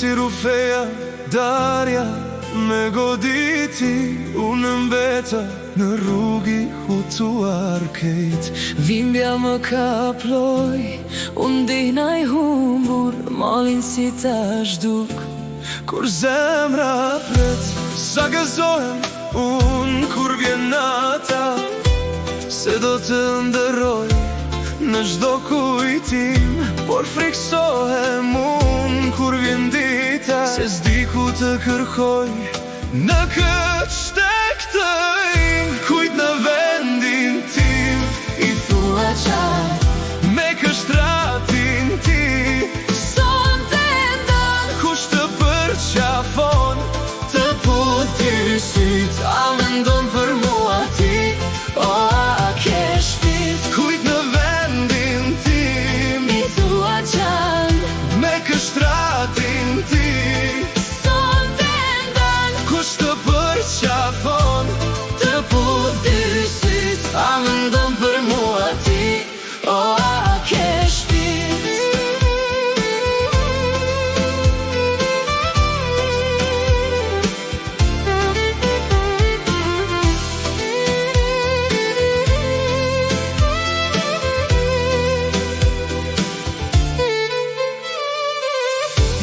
si rufeja, darja me goditi. Unë mbeta në rrugi hutuar kejt. Vimbja më kaploj, unë dihna I humbur, malin si ta zhduk. Kur zemra pret, sa gëzohem unë kur vjen nata, se do të ndërroj në çdo kujtim. Por friksohem unë kur vjen dita, se s'di ku të kërkoj në këtë shtek të im. Kujt në vendin tim I thua qaj me kështratin ti. Sonte ndan Kush të përqafon të puti syt, a mendon për mua ti, o a ke shpirt. Kujt në vendin tim I thua qaj me kështratin ti. Sonte ndan Kush të përqafon të puti syt, a mendon për mua ti, o a ke shpirt.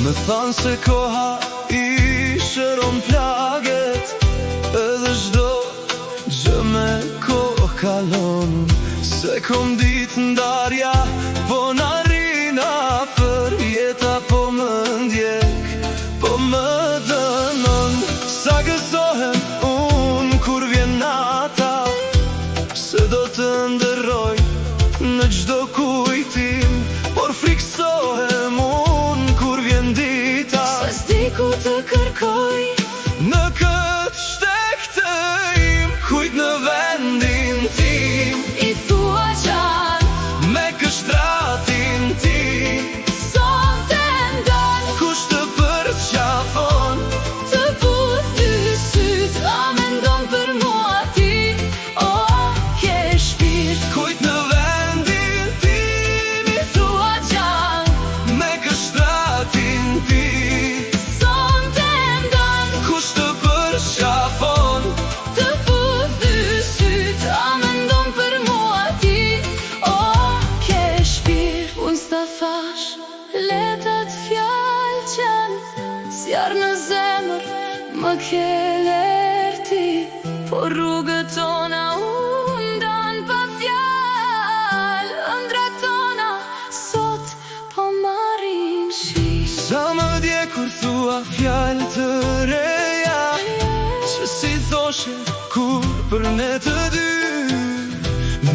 Më thanë se koha I shëron plaget, edhe çdo gjë me kohë kalon. Se kom ditë ndarja, po n'arrin afër. Jeta po më ndjek, po më dënon. Sa gëzohem unë kur vjen nata, se do të ndërroj në çdo kujtim. Por friksohem unë kur vjen dita, se s'di ku të kërkoj në këtë shtek të im. Kujt në vendin tim I thua qaj me kështratin ti. Sonte ndan Kush të përqafon të puth dy syt, a mendon për mua ti, o a ke shpirt. Kujt në vendin tim I thua qaj me kështratin ti. Sonte ndan Kush të përqafon të puth dy syt, a mendon për mua ti, o a ke shpirt. Unë s'ta fash letat fjall qanë, s'jarë në zemër më ke lerti. Por rrugët tona unë dan pa fjall, ëndrat tona sot po marrin shi. Sa më dje kur thua fjallë të reja, që si thoshe kur për ne të dy.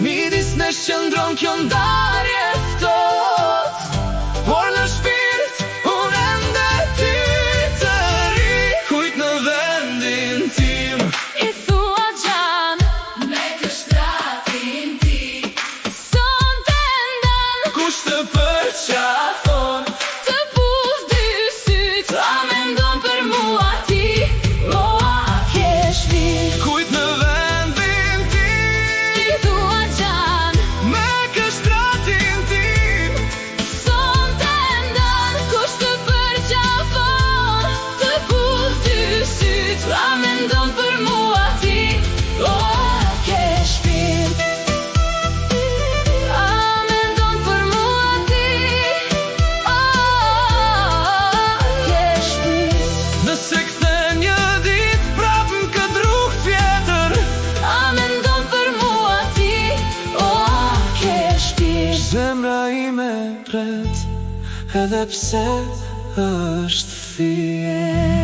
Midis nesh qëndron kjo ndarje ftoht, por në shpirt unë ende ty të ri. Kujt në vendin tim I thua gjan me kështratin ti. Sonte ndan kush të përqafon të puth dy syt, a mendon për mua ti, o a ke shpirt. Kujt në vendin tim I thua gjan me kështratin tim. sonte ndan kush të përqafon të puth dy syt, a mendon për mua ti, o a ke shpirt. A mendon për mua ti, o a ke shpirt. Nëse kthen një dit prap në këtë rrugë tjetër, A mendon për mua ti, o a ke shpirt. zemra ime pret, edhe pse është thjesht.